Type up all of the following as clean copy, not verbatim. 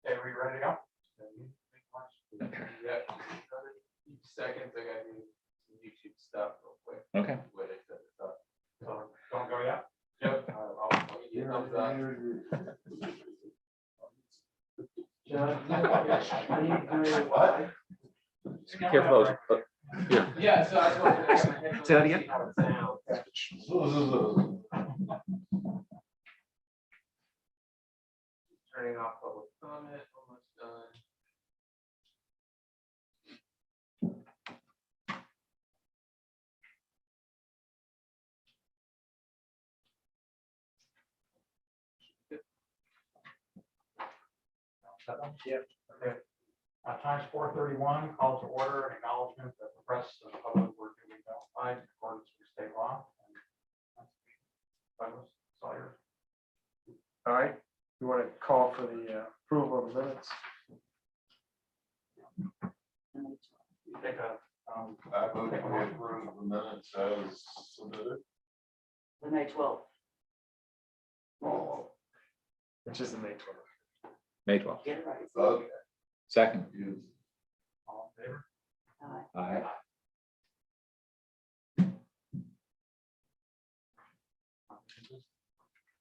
Okay, we ready to go? Okay. Yeah, each seconds I gotta do some YouTube stuff real quick. Okay. Wait, I set this up. So, don't go yet? Yep, I'll give you a thumbs up. What? Careful. Yeah. Yeah, so I was going to. Say that again? See how it sounds. Turning off public comment, almost done. Yep. Okay. Times 4:31, call to order and acknowledgement that the press and the public were duly notified in accordance with state law. Douglas, Sawyer. All right, you want to call for the approval of the minutes? You take a, I move to approve the minutes as submitted. The May 12th. Which is the May 12th. May 12th. Get it right. Okay. Second. You- all in favor? Aye.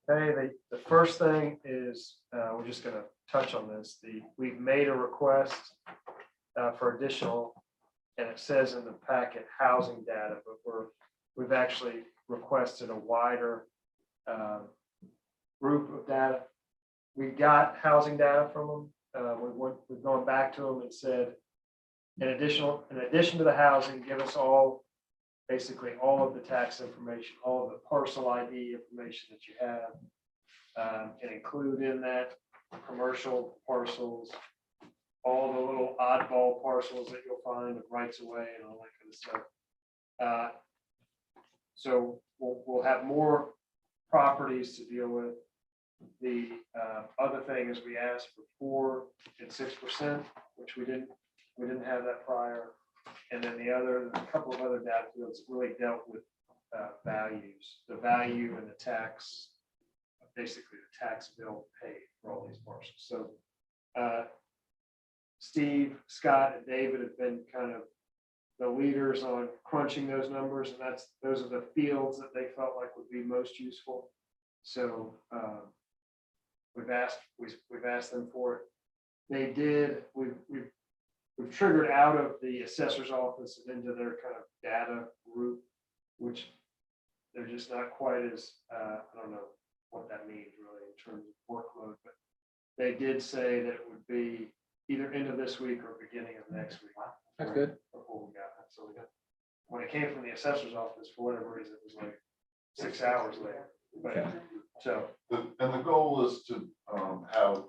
Okay, the first thing is, we're just gonna touch on this, we've made a request for additional, and it says in the packet, housing data, but we've actually requested a wider group of data. We got housing data from them, we've gone back to them and said, in addition to the housing, give us basically all of the tax information, all of the parcel ID information that you have. And include in that commercial parcels, all the little oddball parcels that you'll find of rights of way and all that kind of stuff. So we'll have more properties to deal with. The other thing is we asked for 4% and 6%, which we didn't have that prior. And then there's a couple of other data fields that really dealt with values, the value and the tax, basically the tax bill paid for all these parcels. So Steve, Scott, and David have been kind of the leaders on crunching those numbers, and those are the fields that they felt like would be most useful. So we've asked them for it. They did. We've triggered out of the assessor's office and into their kind of data group, which they're just not quite as, I don't know what that means really in terms of workload, but they did say that it would be either end of this week or beginning of next week. That's good. Before we got that. So we got, when it came from the assessor's office, for whatever reason, it was like 6 hours later. But Okay. so, And the goal is to have,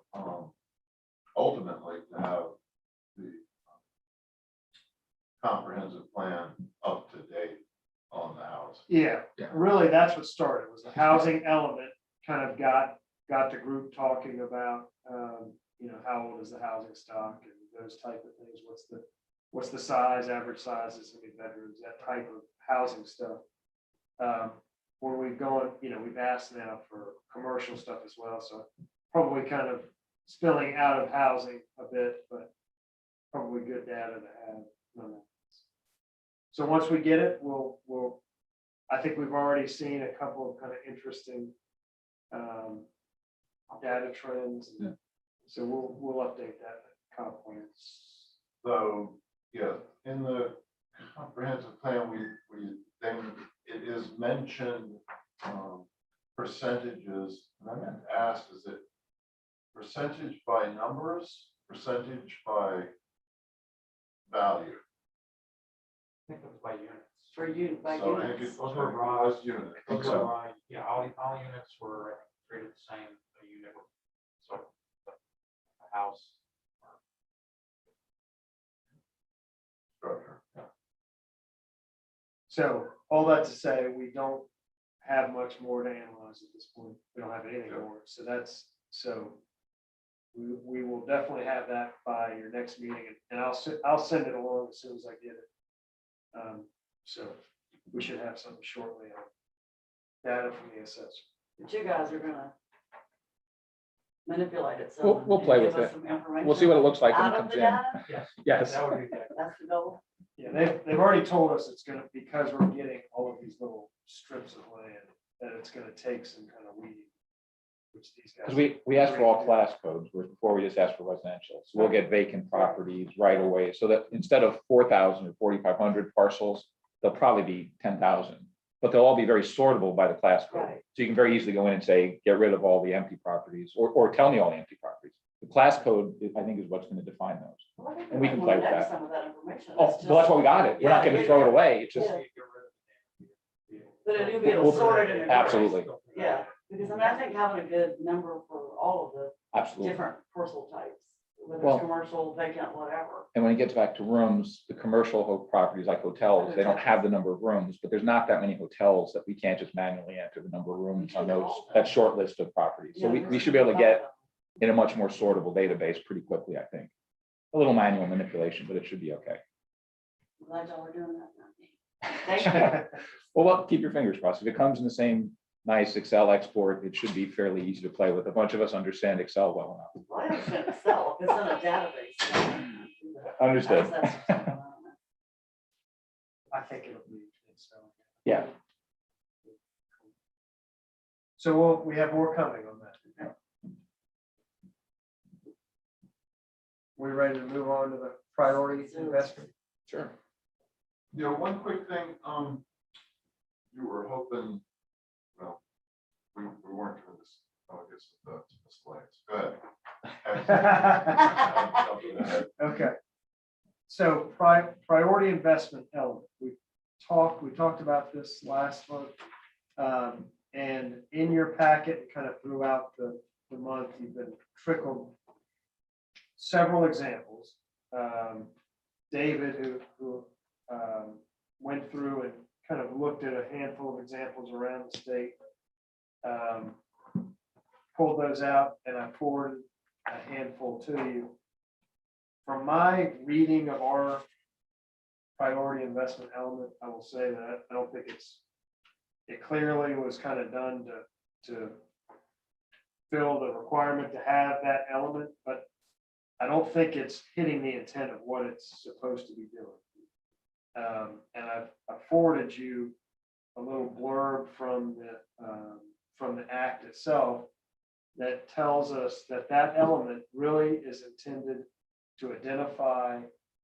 ultimately, to have the comprehensive plan up to date on the house. yeah, Yeah. really, that's what started, was the housing element kind of got the group talking about, how old is the housing stock and those type of things. What's the size, average sizes, how many bedrooms, that type of housing stuff. Where we've gone, we've asked now for commercial stuff as well, so probably kind of spilling out of housing a bit, but probably good data to have nonetheless. So once we get it, I think we've already seen a couple of kind of interesting data trends. Yeah. So we'll update that comp plan. So, yeah, in the comprehensive plan, then it is mentioned percentages, and I meant to ask, is it percentage by numbers, percentage by value? I think it was by units. For you, by So I think units. it's Those were broad. unit. Those So, were, yeah, all units were treated the same, a unit, so a house. structure. So all that to say, we don't have much more to analyze at this point. We don't have anything more. So we will definitely have that by your next meeting, and I'll send it along as soon as I get it. So we should have something shortly on data from the assessor. But you guys are gonna manipulate it. We'll play with it. We'll see what it looks like when it Out of comes the in. data, Yes. Yes. That would be good. that's the goal. Yeah, they've already told us it's gonna, because we're getting all of these little strips of land, that it's gonna take some kind of weeding. Which these guys. Because we asked for all class codes, whereas before we just asked for residential. So we'll get vacant properties right away, so that instead of 4,000 or 4,500 parcels, they'll probably be 10,000. But they'll all be very sortable by the class code. Right. So you can very easily go in and say, get rid of all the empty properties, or tell me all the empty properties. The class code, I think, is what's going to define those. Well, I think And we might can wanna play with have that. Some of that information. Oh, That's well, that's why we got it. We're not Yeah, going to throw it yeah. away. It's just, Yeah. But it'll be able We'll- to sort it in. absolutely, Yeah, because I mean, I think having a good number for all of the absolutely. different parcel types, whether Well- it's commercial, vacant, whatever. And when it gets back to rooms, the commercial properties like hotels, they don't have the number of rooms, but there's not that many hotels that we can't just manually enter the number of rooms on those, that short list of properties. So we should be able to get in a much more sortable database pretty quickly, I think. A little manual manipulation, but it should be okay. Glad y'all are doing that. Thank you. Well, keep your fingers crossed. If it comes in the same nice Excel export, it should be fairly easy to play with. A bunch of us understand Excel well enough. Well, I understand Excel, if it's in a database. Understood. I think it'll be, so. Yeah. So we have more coming on that. We ready to move on to the priority investment? Sure. Yeah, one quick thing, you were hoping, well, we weren't doing this, I guess, the displays. Go ahead. Okay. So priority investment element, we talked about this last month. And in your packet, kind of throughout the month, you've been trickled several examples. David, who went through and kind of looked at a handful of examples around the state, pulled those out, and I forwarded a handful to you. From my reading of our priority investment element, I will say that I don't think it clearly was kind of done to fill the requirement to have that element, but I don't think it's hitting the intent of what it's supposed to be doing. And I've forwarded you a little blurb from the act itself that tells us that that element really is intended to identify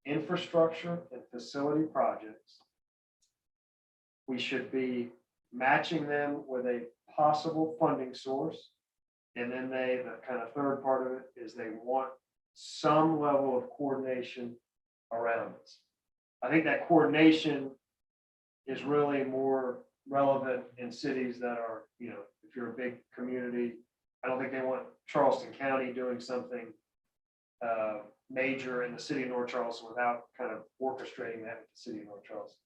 infrastructure and facility projects. We should be matching them with a possible funding source. And then the kind of third part of it is they want some level of coordination around this. I think that coordination is really more relevant in cities that are, if you're a big community, I don't think they want Charleston County doing something major in the city of North Charleston without kind of orchestrating that with the city of North Charleston.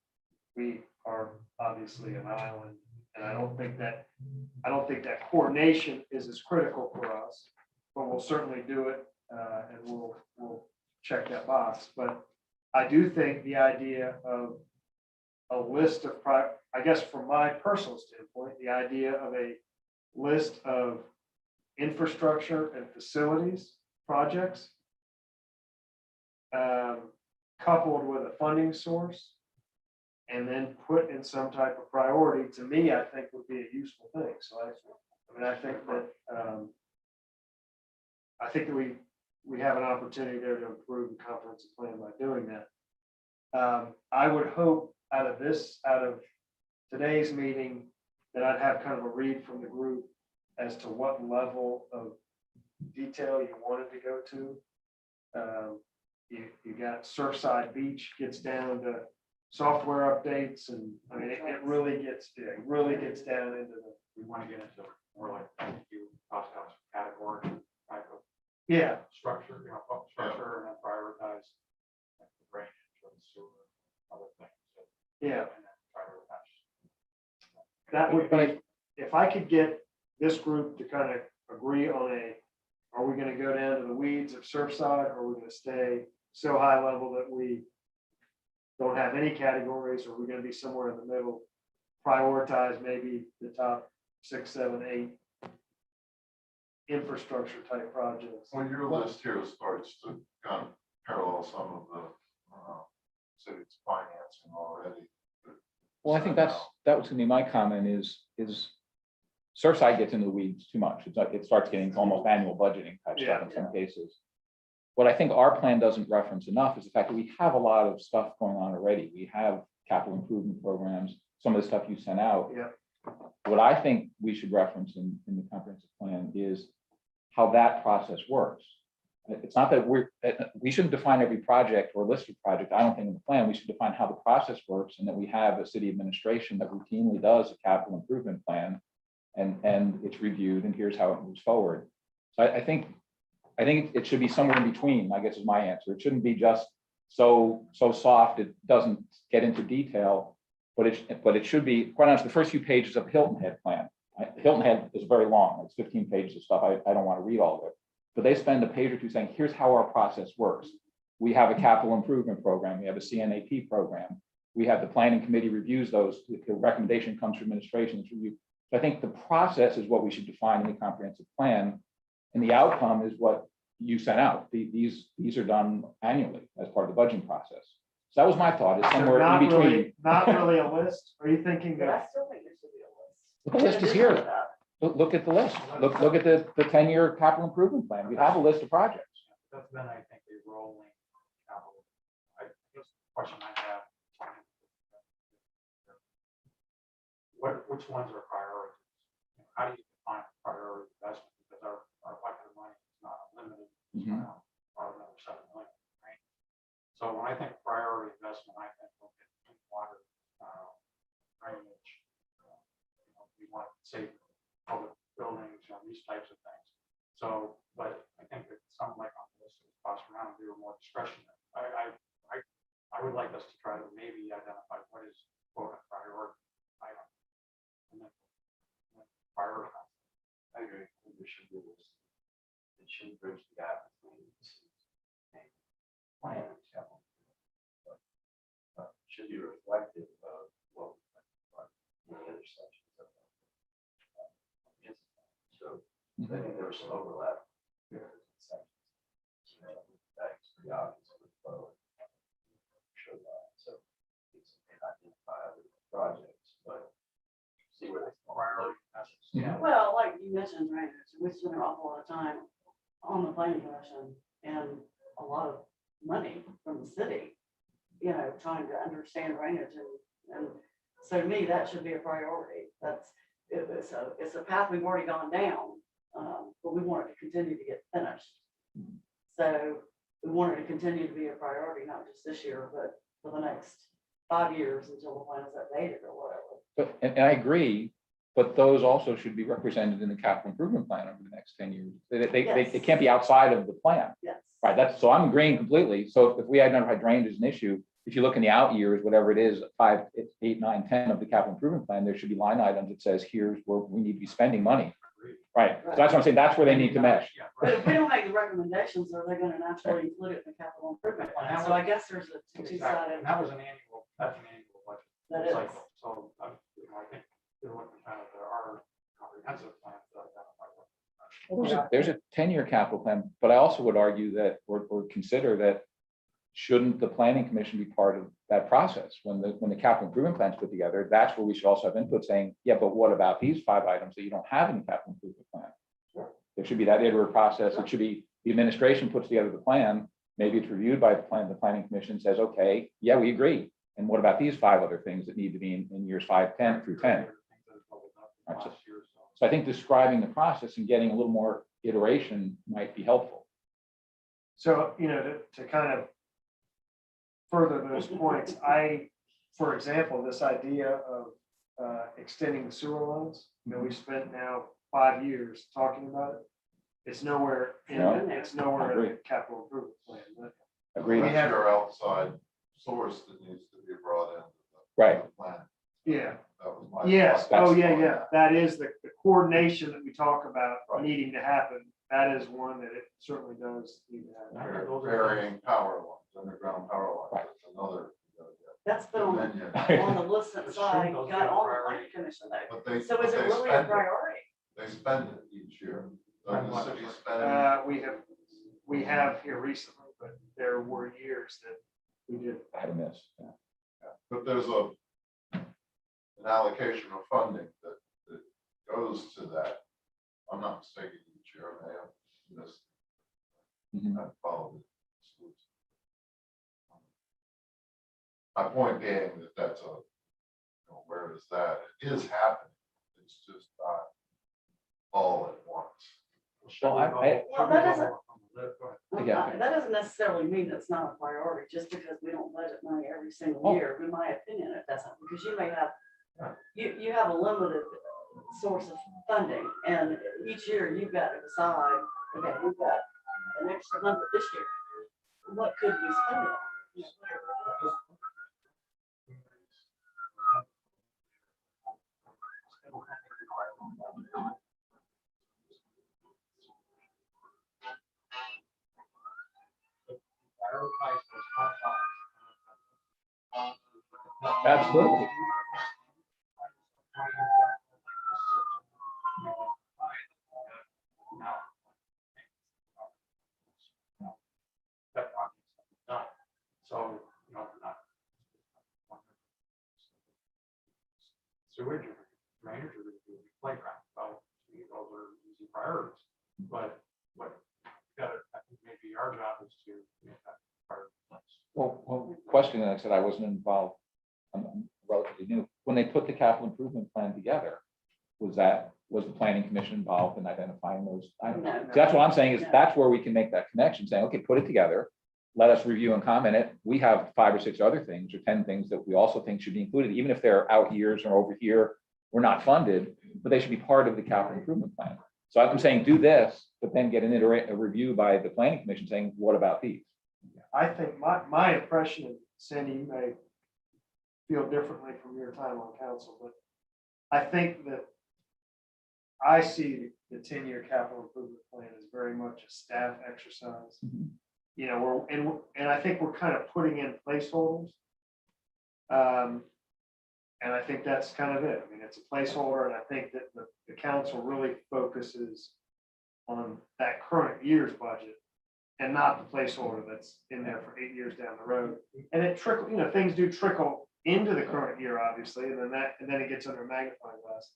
We are obviously an island, and I don't think that coordination is as critical for us, but we'll certainly do it, and we'll check that box. But I do think the idea of a list of, I guess from my personal standpoint, the idea of a list of infrastructure and facilities projects coupled with a funding source and then put in some type of priority, to me, I think would be a useful thing. So I think that we have an opportunity there to improve the comprehensive plan by doing that. I would hope out of today's meeting that I'd have kind of a read from the group as to what level of detail you wanted to go to. You got Surfside Beach gets down to software updates, and I mean, it really gets down into the. We want to get into more like you talked about category type of Yeah, structure, structure and then prioritize like the drainage or the sewer, other things. yeah, And then prioritize. that would be, if I could get this group to kind of agree on are we going to go down to the weeds of Surfside, or are we going to stay so high level that we don't have any categories, or we're going to be somewhere in the middle, prioritize maybe the top 6, 7, 8 infrastructure type projects. Well, your list here starts to kind of parallel some of the city's financing already. Well, I think that was gonna be my comment is Surfside gets into the weeds too much. It's like, it starts getting to almost annual budgeting type stuff in some cases. What I think our plan doesn't reference enough is the fact that we have a lot of stuff going on already. We have capital improvement programs, some of the stuff you sent out. Yeah. What I think we should reference in the comprehensive plan is how that process works. It's not that we shouldn't define every project or list of projects, I don't think in the plan, we should define how the process works and that we have a city administration that routinely does a capital improvement plan and it's reviewed and here's how it moves forward. So I think it should be somewhere in between, I guess is my answer. It shouldn't be just so soft, it doesn't get into detail, but it should be, quite honestly, the first few pages of Hilton Head plan. Hilton Head is very long, it's 15 pages of stuff, I don't want to read all of it. But they spend a page or two saying, here's how our process works. We have a capital improvement program, we have a CNAP program. We have the planning committee reviews those, the recommendation comes from administration's review. So I think the process is what we should define in the comprehensive plan. And the outcome is what you sent out. These are done annually as part of the budgeting process. So that was my thought, is So somewhere not in between. really, not really a list? Are you thinking But I that? still think there should be a list. The list is here. Look at the list. Look at the 10-year capital improvement plan. We have a list of projects. That's been, I think, a rolling capital. I guess the question I have. Which ones are priorities? How do you define priority investment? Because our bucket of money is not unlimited. It's Mhm. around another 7 million, right? So when I think priority investment, I think look at clean water, drainage. We want to save public buildings, these types of things. So, but I think that something like on this, toss around, we were more discretionary. I would like us to try to maybe identify what is quote a priority item. And then prioritize. I agree. I think there should be this. It should bridge the gap between plan and capital. But should be reflective of what many other sections of that. So I think there was some overlap here in sections. That's pretty obvious with both. Show that. So it's identify projects, but see where they Priority investments. Yeah. Well, like you mentioned, right, we spend an awful lot of time on the planning commission and a lot of money from the city, trying to understand drainage and so to me, that should be a priority. It's a path we've already gone down, but we want it to continue to get finished. So we want it to continue to be a priority, not just this year, but for the next 5 years until the plan is updated or whatever. But, and I agree, but those also should be represented in the capital improvement plan over the next 10 years. They can't be outside of the plan, Yes. right? So I'm agreeing completely. So if we identify drainage as an issue, if you look in the out years, whatever it is, 5, 8, 9, 10 of the capital improvement plan, there should be line items that says, here's where we need to be spending money. Right. So that's what I'm saying. That's where they need to mesh. Yeah, But right. if we don't make the recommendations, are they going to naturally include it in the capital improvement plan? So I guess there's a Exactly. two-sided. And that was an annual budget That is. cycle. So I think they're looking kind of our comprehensive plan to identify what. There's a 10-year capital plan, but I also would argue that, or consider that, shouldn't the planning commission be part of that process? When the capital improvement plan is put together, that's where we should also have input saying, yeah, but what about these 5 items that you don't have in the capital improvement plan? There should be that iterative process. It should be the administration puts together the plan. Maybe it's reviewed by the planning commission says, okay, yeah, we agree. And what about these 5 other things that need to be in years 5, 10 through 10? Right, So I think describing the process and getting a little more iteration might be helpful. So, to kind of further those points, for example, this idea of extending the sewer lines, we spent now 5 years talking about it. It's nowhere in the capital improvement plan. Agreed. We have- Your outside source that needs to be brought into the Right. plan. Yeah. That was my. Yes, thought. oh, yeah. That is the coordination that we talk about Right. needing to happen. That is one that it certainly does need to happen. Varying power lines, underground power lines, Right. that's another. That's been on dominion. the list side, got on the planning commission though. But they. So is it but they really a spend it. priority? They spend it each year. the city spending? We have here recently, but there were years that we did. I had a miss. Yeah. But there's an allocation of funding that goes to that. I'm not mistaken, Chair, I have missed, Mhm. I followed it. My point being that that's where is that? It is happening. It's just not all at once. Well, Well, that doesn't- Yeah. That doesn't necessarily mean it's not a priority, just because we don't budget money every single Oh. year. In my opinion, it doesn't, because you may have, you have a limited source of funding, and each year you've got to decide, okay, we've got an extra number this year. What could we spend it on? Prioritize those hot topics. Absolutely. That project's done. So, not. Sewage, drainage, or playground, well, to me, those are easy priorities, but what, I think maybe our job is to make that priority. Well, question, and I said I wasn't involved, I'm relatively new. When they put the capital improvement plan together, was the planning commission involved in identifying those items? No. See, that's what I'm saying is No. that's where we can make that connection, saying, okay, put it together. Let us review and comment it. We have 5 or 6 other things or 10 things that we also think should be included, even if they're out years or over here, we're not funded, but they should be part of the capital improvement plan. So I'm saying do this, but then get a review by the planning commission saying, what about these? I think my impression, and Sandy, you may feel differently from your time on council, but I think that I see the 10-year capital improvement plan as very much a staff exercise. Mhm. You know, and I think we're kind of putting in placeholders. And I think that's kind of it. I mean, it's a placeholder, and I think that the council really focuses on that current year's budget and not the placeholder that's in there for 8 years down the road. And it things do trickle into the current year, obviously, and then it gets under a magnifying glass.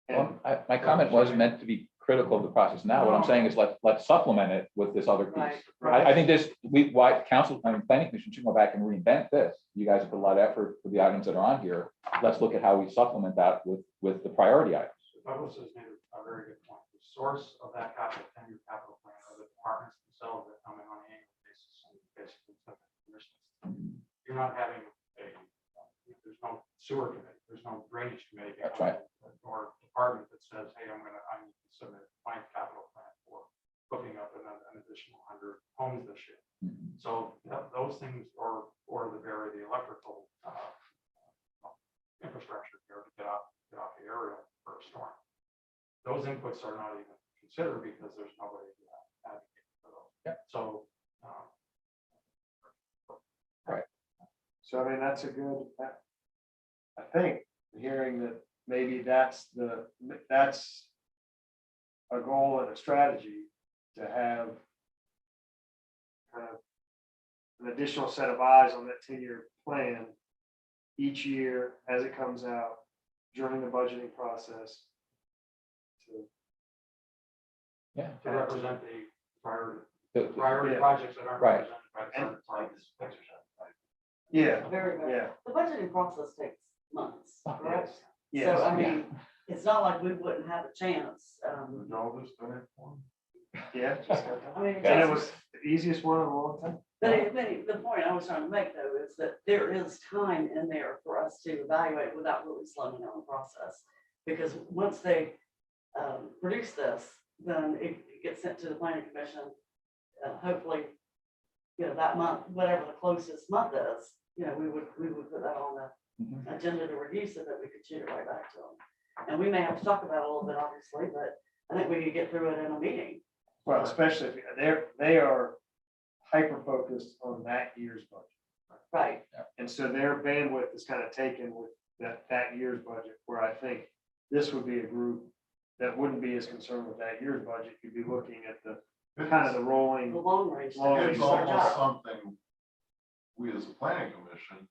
And Well, my comment was meant to be critical of the process. Now, what I'm saying is let's supplement it with this other piece. Right. I think planning commission should go back and reinvent this. You guys have put a lot of effort for the items that are on here. Let's look at how we supplement that with the priority items. Douglas has made a very good point. The source of that capital, 10-year capital plan are the departments themselves that come in on an annual basis and basically set the commissions. You're not having there's no sewer committee, there's no drainage committee. That's right. Or department that says, hey, I need to submit my capital plan for hooking up an additional 100 homes this year. Mhm. So those things, or the electrical infrastructure here to get off the area for a storm. Those inputs are not even considered because there's nobody to advocate for those. Yeah. So. so, I mean, that's a good, I think, hearing that maybe that's a goal and a strategy to have kind of an additional set of eyes on that 10-year plan each year as it comes out during the budgeting process. Yeah. To represent the priority The- projects that aren't Right. represented by the And- current targets. Yeah. Very good. Yeah. The budgeting process takes months, Oh, correct? Yes. So, I mean, it's not like we wouldn't have a chance. Y'all just done it for me? Yeah. just got that. I mean, And it was the easiest one in a long time. the point I was trying to make though is that there is time in there for us to evaluate without really slowing down the process. Because once they produce this, then it gets sent to the planning commission. Hopefully, that month, whatever the closest month is, we would put that on the Mhm. agenda to review so that we could shoot it right back to them. And we may have to talk about it a little bit, obviously, but I think we could get through it in a meeting. Well, especially if they are hyper focused on that year's budget. Right. And so their bandwidth is kind of taken with that year's budget, where I think this would be a group that wouldn't be as concerned with that year's budget, you'd be looking at the kind of the rolling. The long range. Long stuff It's is our almost job. something we as a planning commission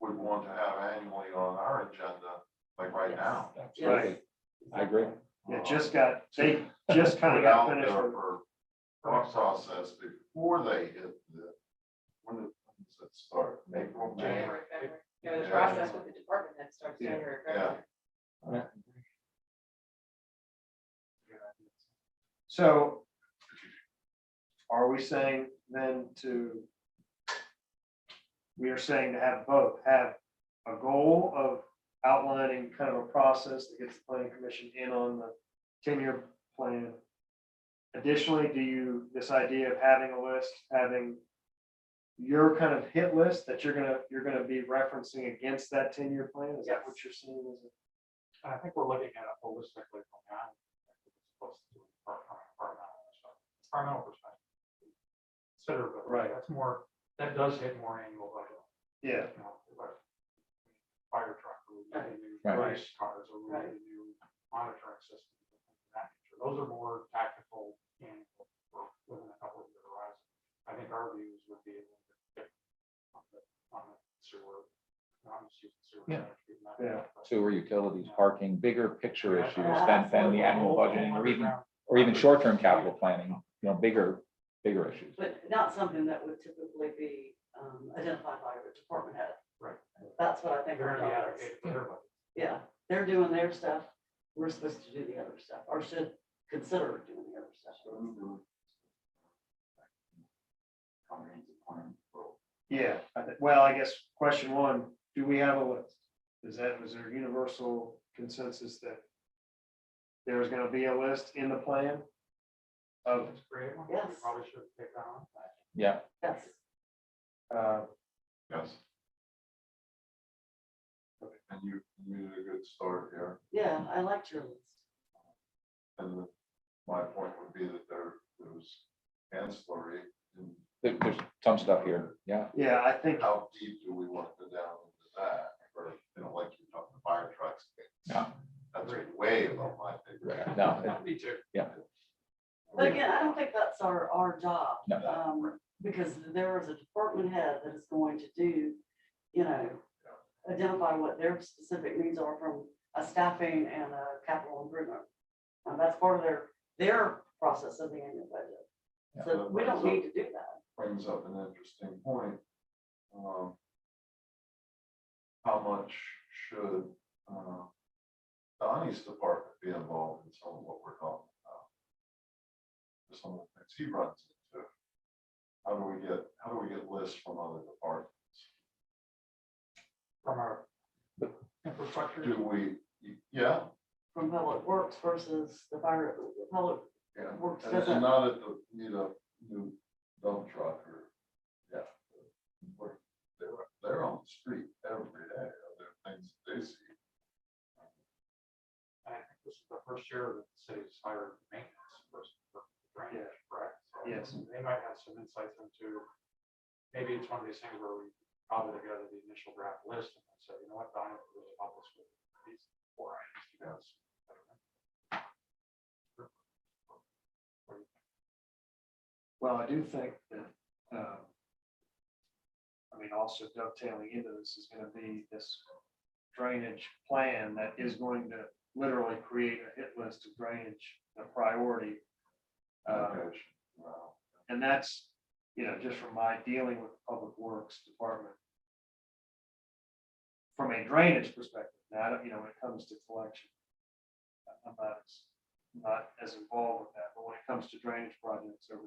would want to have annually on our agenda, like right now. Absolutely. I agree. It they just kind of Put got out finished there with. for thought process before they hit when does it start? April, May? January, February. Yeah, the Yeah. process with the department head starts Yeah. January, Yeah. February. So are we saying then we are saying to have both, have a goal of outlining kind of a process that gets the planning commission in on the 10-year plan. Additionally, this idea of having a list, having your kind of hit list that you're gonna be referencing against that 10-year plan? Is that what you're saying? Is it? I think we're looking at it holistically from that. Opposed to departmental perspective. Consider, but Right. that's more, that does hit more annual budget. Yeah, You know, like fire truck, or we need a new Right. police cars, or we need a new monitoring system. Things of that nature. Those are more tactical and for within a couple of year horizon. I think our views would be a little bit different on the sewer. I'm just using sewer. Yeah. Yeah. Sewer, utilities, parking, bigger picture Yeah. issues than the annual budgeting or even short-term capital planning, bigger issues. But not something that would typically be identified by the department head. Right. That's what I think. They're our gonna be job is. allocated for their budget. Yeah, they're doing their stuff. We're supposed to do the other stuff, or should consider doing the other stuff. yeah. Well, I guess question one, do we have a list? Was there universal consensus that there's gonna be a list in the plan of, Let's create one. Yes. We probably should take that on. Yeah, Yes, Yes. And you did a good start here. yeah, I liked your list. And my point would be that there's ancillary and there's some stuff here. Yeah. yeah, I think, how deep do we want to go down into that? Or, like you're talking the fire trucks. Yeah. That's way above my figure. No, Me too. But again, I don't think that's our job. No. Because there is a department head that is going to do, identify what their specific needs are from a staffing and a capital improvement. That's part of their process of the annual budget. So we don't need to do that. Brings up an interesting point. How much should Donnie's department be involved in some of what we're talking about? Just some of the things he runs into. How do we get lists from other departments? From our infrastructure. Do we, yeah, From public works versus the public. yeah, Works and doesn't- not at the, new dump truck or, yeah. They're on the street every day, there are things that they see. I think this is the first year that the city's hired maintenance person for drainage, correct? So Yes. They might have some insights into, maybe it's one of these things where we cobble together the initial draft list and then say, you know what, Donnie would really help us with these 4 items. You guys. well, I do think that, also dovetailing into this is gonna be this drainage plan that is going to literally create a hit list of drainage, a priority. Wow. And that's, just from my dealing with the Public Works Department. From a drainage perspective, now, I don't, when it comes to collection. I'm not as involved with that, but when it comes to drainage projects over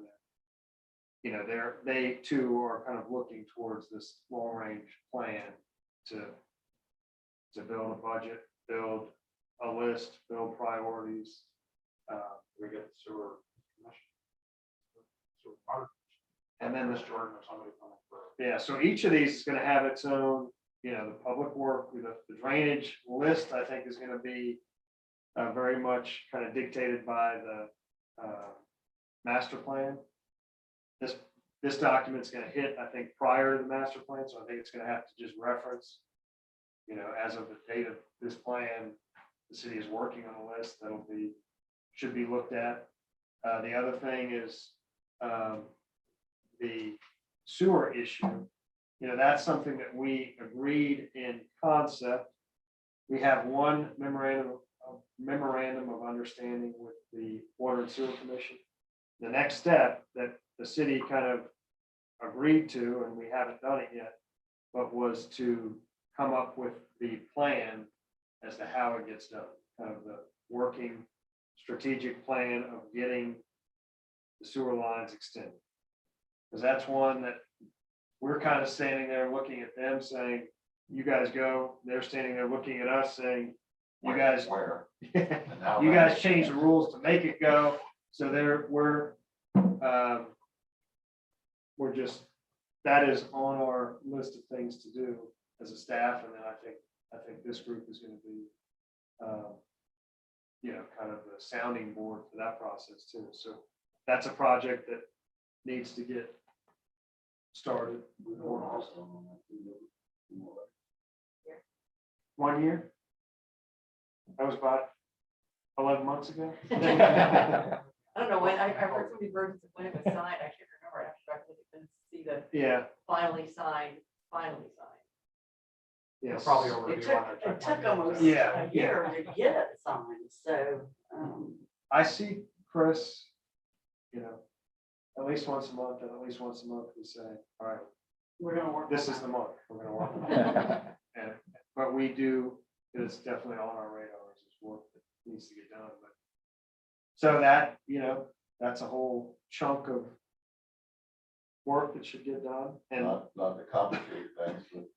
there. They too are kind of looking towards this long range plan to build a budget, build a list, build priorities. We get the sewer commission. Sewer water. And then Chris Jordan or somebody coming for. Yeah, so each of these is gonna have its own, the public work, the drainage list, I think is gonna be very much kind of dictated by the master plan. This document's gonna hit, I think, prior to the master plan, so I think it's gonna have to just reference, as of the date of this plan, the city is working on a list that'll be, should be looked at. The other thing is, the sewer issue. You know, that's something that we agreed in concept. We have one memorandum of understanding with the Water and Sewer Commission. The next step that the city kind of agreed to, and we haven't done it yet, but was to come up with the plan as to how it gets done, kind of the working strategic plan of getting the sewer lines extended. Because that's one that we're kind of standing there looking at them saying, you guys go, they're standing there looking at us saying, you guys, Where? you And how guys change the rules to make it go. So we're just, that is on our list of things to do as a staff. And then I think this group is going to be, kind of the sounding board for that process too. So that's a project that needs to get started. 1 year? That was about 11 months ago. I don't know when, I heard so many versions of when it was signed, I can't remember, I have to see the Yeah, finally signed. yes. Probably overdue It on took, their it check took one. almost Yeah, a year to get it signed, so, I see Chris, at least once a month, and at least once a month, we say, all right, we're gonna work. this on is that. the month, we're gonna work on it. But we do, it's definitely on our radars, it's work that needs to get done, but. So that, that's a whole chunk of work that should get done, and Not to complicate things, but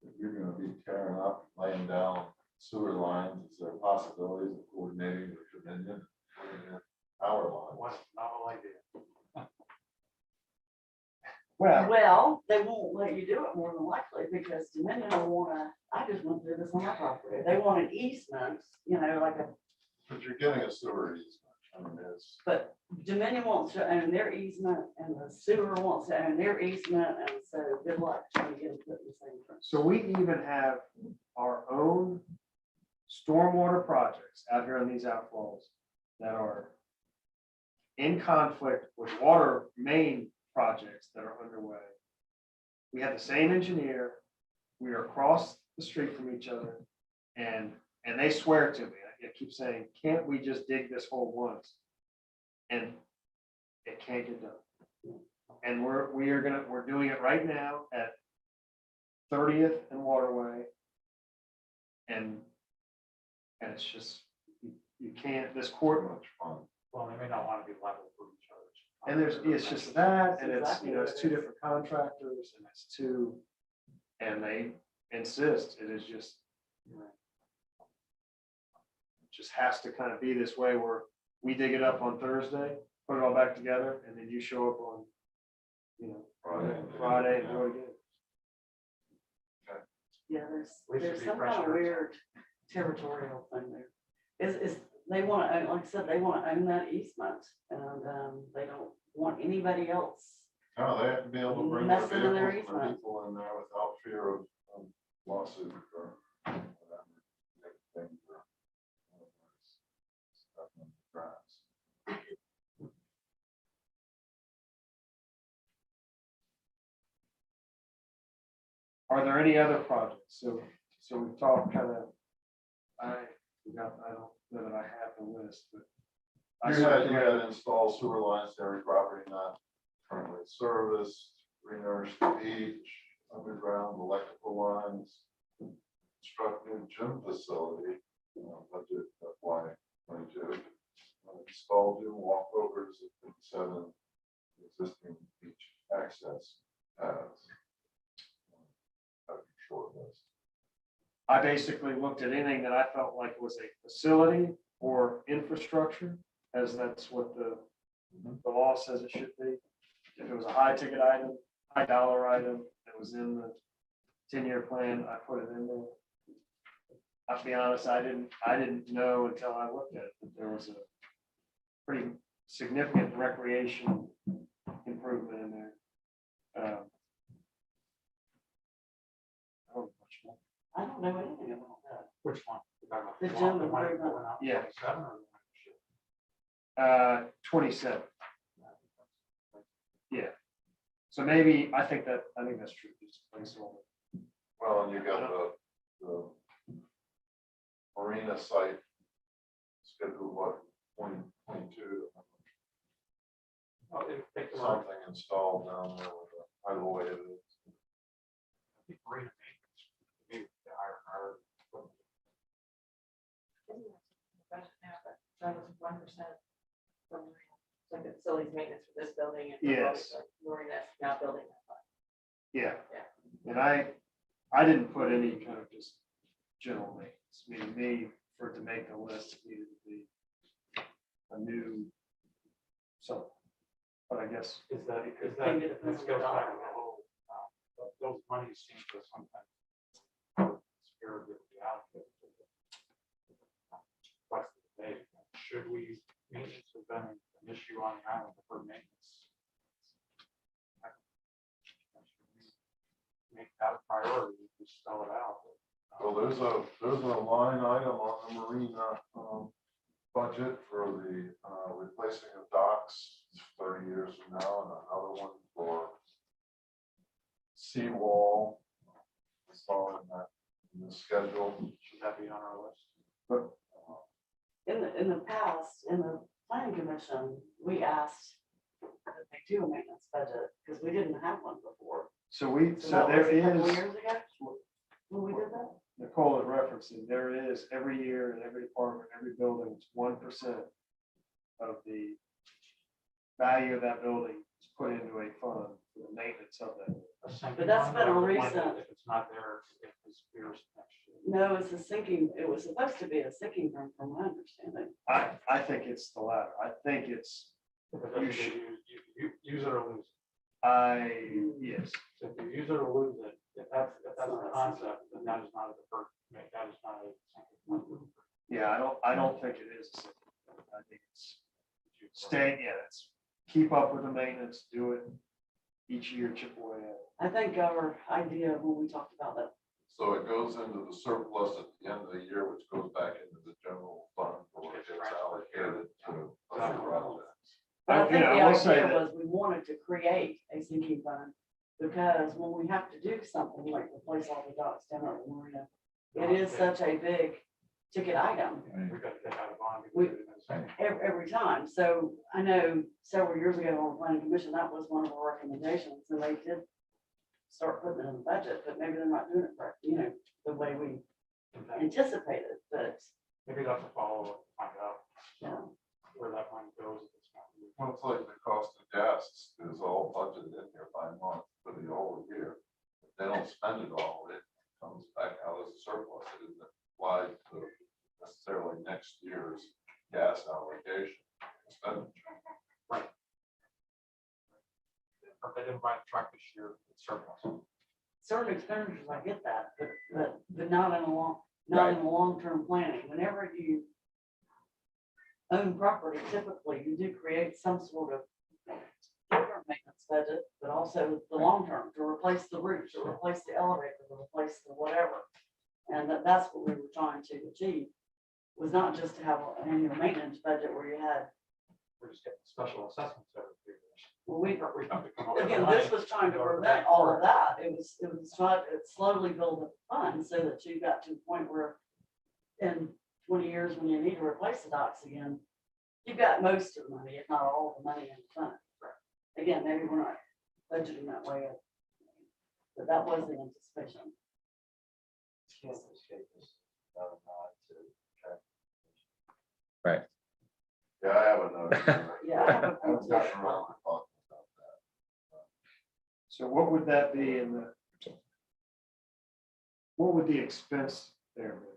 if you're gonna be tearing up, laying down sewer lines, is there possibilities of coordinating with Dominion? Putting in power lines? What a novel idea. Well, they won't let you do it more than likely because Dominion will wanna, I just went through this on my property. They want an easement, like a, But you're getting a sewer easement, I mean, it's. but Dominion wants to own their easement and the sewer wants to own their easement. And so good luck trying to get them put in the same. place. so we even have our own stormwater projects out here on these outfalls that are in conflict with water main projects that are underway. We have the same engineer, we are across the street from each other, and they swear to me, I keep saying, can't we just dig this hole once? And it can't get done. And we're doing it right now at 30th and Waterway. And it's just, you can't, this court, Much fun. Well, they may not want to be level for each other. and it's just that, and it's, Exactly it's what two it is. different contractors, and it's two, and they insist, it is just, it just has to kind of be this way where we dig it up on Thursday, put it all back together, and then you show up on, Friday and do it again. Yeah, We should there's be some kind of pressured. weird territorial thing there. Is they want to, like I said, they want to own that easement and they don't want anybody else. No, they have to be able to bring their Messing in their vehicles and easement. people in there without fear of lawsuit or whatever. Things are- stuff in the grass. Are there any other projects? So we've talked kind of, I don't know that I have the list, but. I You circulated- had installed sewer lines to every property not currently serviced, re-nourished the beach, underground electrical lines, construct new gym facility, budget FY 22. Installed new walkovers at 57 existing beach access paths. That's a short list. I basically looked at anything that I felt like was a facility or infrastructure, as that's what the law says it should be. If it was a high ticket item, high dollar item that was in the 10-year plan, I put it in there. I'll be honest, I didn't know until I looked at it that there was a pretty significant recreation improvement in there. I don't know much more. I don't know anything about that. Which one? You're talking about The You gym want the money improvement. going out in Yeah. 27 or the money should- 27. Yeah. So maybe, I think that's true, just a placeholder. Well, and you got the marina site scheduled, what, 2022, Oh, if they could, something installed down there with the, by the way it is. I think marina maintenance, maybe the higher. Budget now, but that was 1% from like the facilities maintenance for this building and. Yes. Lori, that's not building that fund. Yeah. Yeah. And I didn't put any kind of just general maintenance, meaning me, for it to make the list, it needed to be a new something. But I guess, Is that, Maybe this it depends goes on the back to dollar. the whole, those monies seem to sometimes spirit of the outfit. Question today, should we, maintenance have been an issue on the island for maintenance? Make that a priority, we spell it out. Well, there's a line item on the marina budget for the replacing of docks 30 years from now, and another one for seawall. It's all in the schedule. Should that be on our list? In the past, in the planning commission, we asked that they do a maintenance budget, because we didn't have one before. so that there was a couple is, Years ago, when we did that? Nicole is referencing, there is every year in every department, every building, it's 1% of the value of that building is put into a fund for the maintenance of that. But that's been a recent- If it's not there, it disappears next year. No, it's a sinking, it was supposed to be a sinking fund, from my understanding. I think it's the latter. I think it's, If it doesn't You get should- used, use it or lose yes. it. So if you use it or lose it, if that's the concept, then that is not a deferred, that is not a. Yeah, I don't think it is. I think it's it's keep up with the maintenance, do it each year, chip away at it. I think our idea when we talked about that, So it goes into the surplus at the end of the year, which goes back into the general fund, or it gets allocated to other projects. but I You think know, the I will say idea that- was we wanted to create a sinking fund, because when we have to do something like replace all the docks down at the marina, it is such a big ticket item. We got to take out a bond. We- Every time. So I know several years ago on the planning commission, that was one of our recommendations, and they did start putting it in the budget, but maybe they're not doing it correct, the way we anticipated, but, Maybe that's a follow-up, to find out yeah. where that money goes. If it's not used. Well, it's like the cost of gas is all budgeted in here by month for the whole year. If they don't spend it all, it comes back out as a surplus. It isn't applied to necessarily next year's gas allocation expenditure. Or if they didn't buy the truck this year, it's surplus. Certain expenditures, I get that, but not in the long-term planning. Whenever you own property, typically you do create some sort of short-term maintenance budget, but also the long-term, to replace the roof, to replace the elevator, to replace the whatever. And that's what we were trying to achieve, was not just to have an annual maintenance budget where you had, We're just getting special assessments every 3 years. well, we, We have to come up with again, money. this was trying to prevent all of that. It was trying to slowly build a fund so that you got to a point where in 20 years, when you need to replace the docks again, you've got most of the money, if not all of the money in the fund. Again, maybe we're not budgeting that way, but that was the anticipation. Can't escape this, nod to traffic. Yeah, I have a note. Yeah, I have a I haven't gotten around to talking about that. So what would that be what would the expense there be?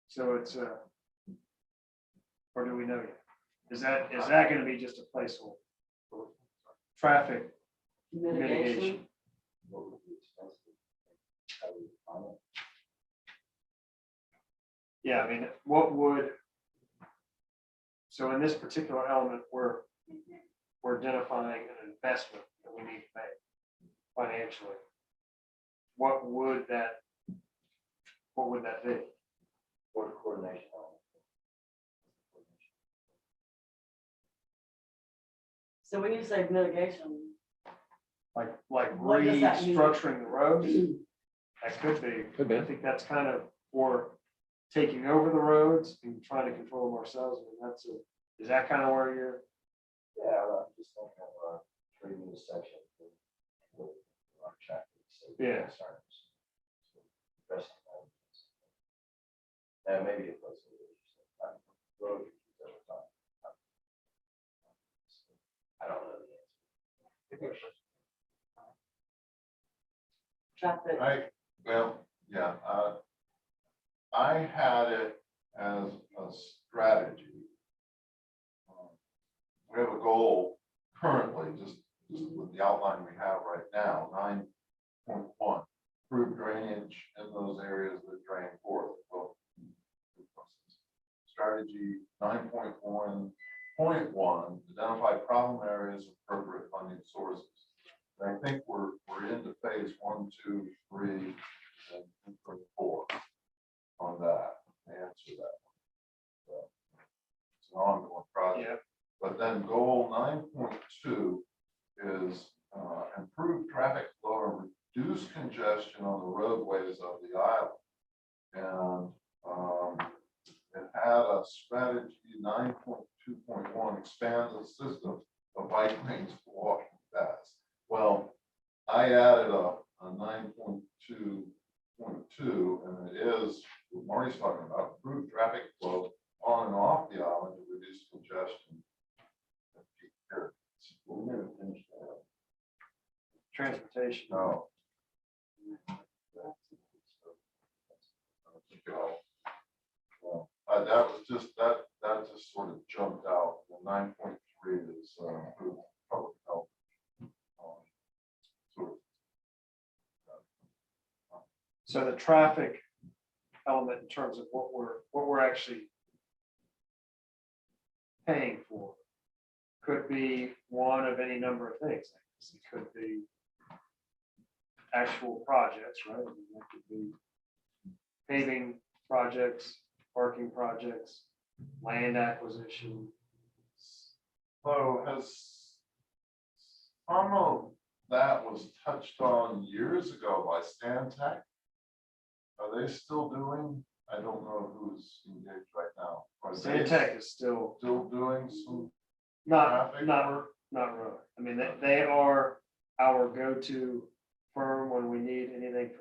So it's or do we know yet? Is that gonna be just a placeholder? Traffic Mitigation. What would be expensive? How do you define it? Yeah, I mean, what would, so in this particular element, we're identifying an investment that we need to make financially. What would that be? Board coordination. So when you say mitigation, like What does that mean? restructuring the roads. That could be. Could be. I think that's kind of for taking over the roads and trying to control them ourselves. I mean, is that kind of where you're? Yeah, I'm just thinking of a trade news section. with our traffic safety Yeah. concerns. Addressing those. And maybe it was. Road issues over time. I don't know the answer. traffic, Yeah, I had it as a strategy. We have a goal currently, just with the outline we have right now, 9.1, improve drainage in those areas that drain poorly. Well, strategy 9.1.1, identify problem areas, appropriate funding sources. And I think we're into phase 1, 2, 3, and 4 on that, to answer that. So, it's an ongoing project. Yeah. But then goal 9.2 is improve traffic flow and reduce congestion on the roadways of the island. And it had a strategy 9.2.1, expand the system of bike lanes for walking paths. Well, I added a 9.2.2, and it is what Marty's talking about, improve traffic flow on and off the island to reduce congestion. We never finished that. Transportation. No. That was just, that just sort of jumped out. The 9.3 is improve public health. Sort of. So the traffic element in terms of what we're actually paying for could be one of any number of things. It could be actual projects, right? I mean, that could be paving projects, parking projects, land acquisition. So has some of that was touched on years ago by Stantec? Are they still doing? I don't know who's engaged right now. Are they Stantec is still doing some? not traffic really. I mean, they are our go-to firm when we need anything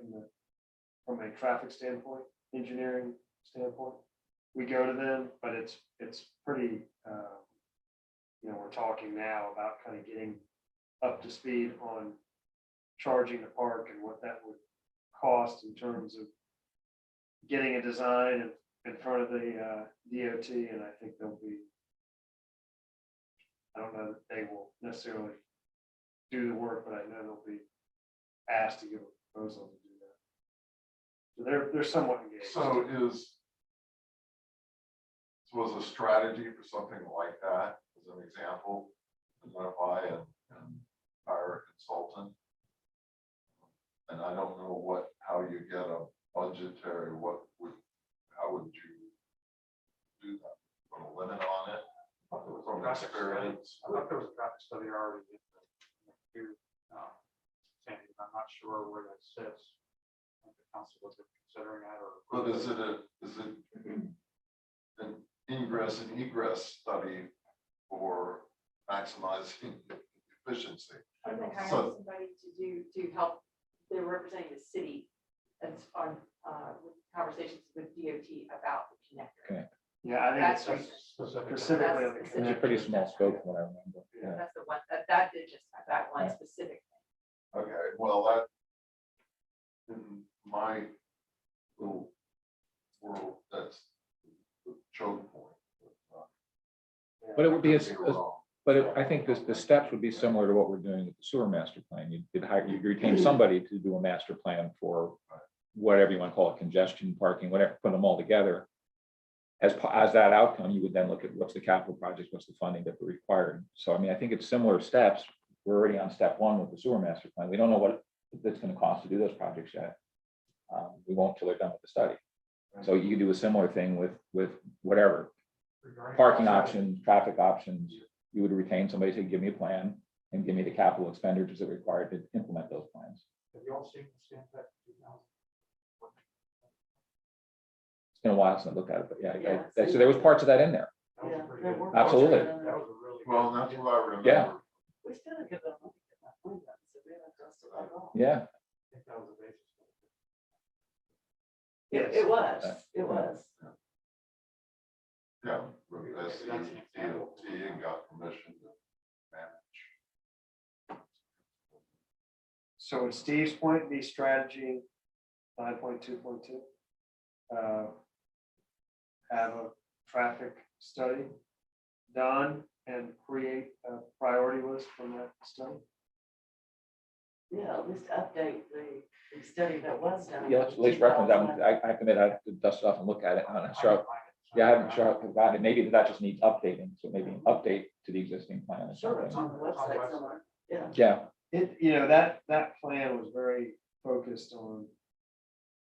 from a traffic standpoint, engineering standpoint. We go to them, but it's pretty, we're talking now about kind of getting up to speed on charging the park and what that would cost in terms of getting a design in front of the DOT, and I think they'll be, I don't know that they will necessarily do the work, but I know they'll be asked to give a proposal to do that. So they're somewhat engaged. So was a strategy for something like that, as an example, identify and hire a consultant. And I don't know how you get a budgetary, how would you do that? Put a limit on it? From experience. I thought there was a traffic study already here, Sandy, I'm not sure where that sits. I think the council was considering that, or. But is it an ingress and egress study for maximizing efficiency? I think I have So- somebody to help, they're representing the city that's on, with conversations with DOT about the connector. Okay. Yeah, I think That's it's Specific. specifically on the That's It's a pretty small scope, from what I remember. Yeah. That's the one, that did just, that one Yeah. specific. Okay, well, that, in my little world, that's the choke point. But it would be, I could wrong. I think the steps would be similar to what we're doing with the sewer master plan. You retain somebody to do a master plan for whatever you want to call it, congestion, parking, whatever, put them all together. As that outcome, you would then look at what's the capital projects, what's the funding that we're required. So, I mean, I think it's similar steps. We're already on step 1 with the sewer master plan. We don't know what it's going to cost to do those projects yet. We won't till they're done with the study. So you could do a similar thing with whatever, regarding- parking options, traffic options. You would retain somebody to give me a plan and give me the capital expenditures that are required to implement those plans. Have you all seen the stamp that 2000? It's been a while since I looked at it, but yeah, Yeah. so there was parts of that in there. That was Yeah, a pretty there good- were Absolutely. parts of it in That there. was a really. Well, good- that's what I remember. Yeah. We still didn't get that money, get that money back, so we haven't dusted that off. Yeah, I think that was the basis. It was. Yeah, That's SE, an example. DOT and got permission to manage. So in Steve's point, be strategy 9.2.2. Have a traffic study done and create a priority list from that study. Yeah, at least update the study that was done. yeah, let's at least reference that one. I have to admit, I have to dust it off and look at it. I'm not sure. Yeah, I'm sure I've got it. Maybe that just needs updating. So maybe an update to the existing plan. or Sure, it's something. on the website somewhere, yeah. Yeah, It, that plan was very focused on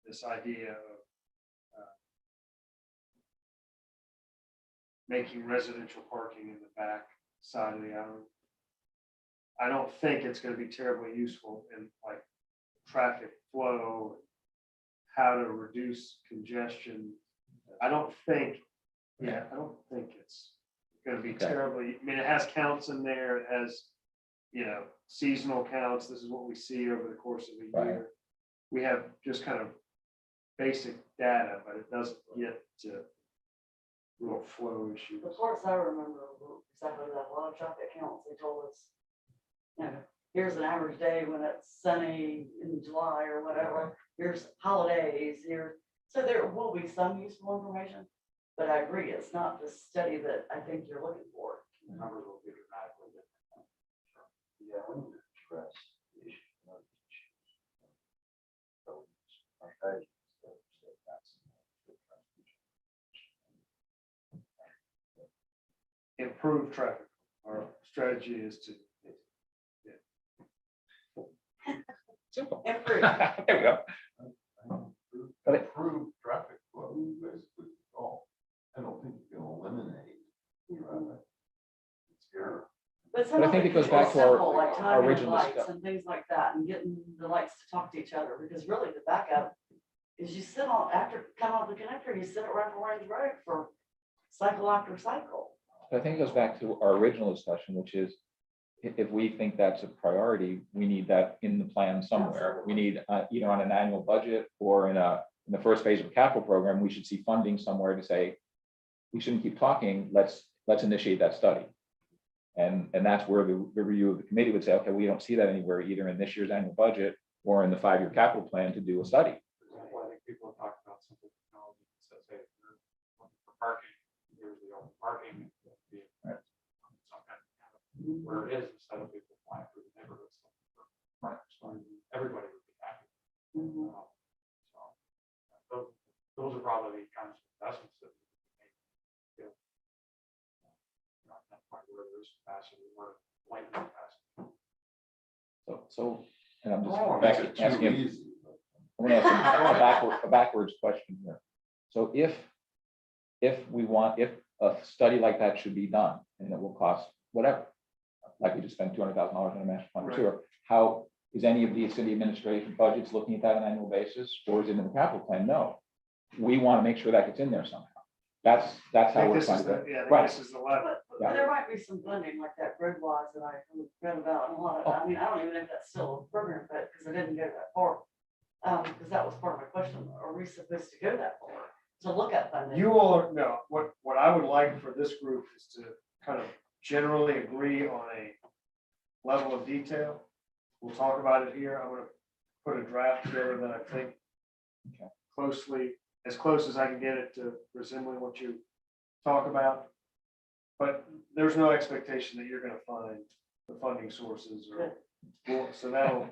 this idea of making residential parking in the back side of the island. I don't think it's gonna be terribly useful in like traffic flow, how to reduce congestion. I don't think it's gonna be Okay. terribly, I mean, it has counts in there, it has, seasonal counts, this is what we see over the course of a Right. year. We have just kind of basic data, but it doesn't get to real flow issues. Of course, I remember exactly that, a lot of traffic counts, they told us, here's an average day when it's sunny in July or whatever, here's holidays, so there will be some useful information. But I agree, it's not the study that I think you're looking for. The numbers will be dramatically different. Yeah, we need to address the issue. of those issues. So, our strategy is to say that's the transportation. Improve traffic. Our strategy is to, simple. Improve. There we go. Okay. Improve traffic flow, basically, all. I don't think you can eliminate traffic. It's here. But some But I of think it goes is back to our- simple, like our timing of original lights discuss- and things like that, and getting the lights to talk to each other, because really the backup is you sit on, after, come off the connector, you sit at Rifle Range Road for cycle after cycle. I think it goes back to our original discussion, which is if we think that's a priority, we need that in the plan somewhere. We need either on an annual budget or in the first phase of a capital program, we should see funding somewhere to say, we shouldn't keep talking, let's initiate that study. And that's where the review of the committee would say, okay, we don't see that anywhere, either in this year's annual budget or in the 5-year capital plan to do a study. For example, I think people have talked about simple technology that says, hey, if you're looking for parking, here's the open parking. Be it Right. some kind of where it is, instead of people flying through the neighborhoods looking for parking, so everybody would be happy. Mhm. So those are probably the kinds of investments that we make. At that point where there's capacity, where light capacity. So, and I'm Oh, just makes it asking too him, easy. I'm gonna ask a backwards question here. So if a study like that should be done, and it will cost whatever, like we just spent $200,000 on a master plan Right. tour, how is any of the city administration budgets looking at that on an annual basis, or is it in the capital plan? No. We want to make sure that gets in there somehow. That's I how think we're this trying is to do the, it. yeah, I think Right. this is the level. Yeah. But there might be some funding like that Gridwise that I read about, and a lot of, I mean, I don't even know if that's still a program, but, because I didn't go that far. Because that was part of my question, are we supposed to go that far, to look at funding? You all are, no, what I would like for this group is to kind of generally agree on a level of detail. We'll talk about it here. I'm gonna put a draft together that I think Okay. closely, as close as I can get it to resembling what you talk about. But there's no expectation that you're gonna find the funding sources or, well, so that'll.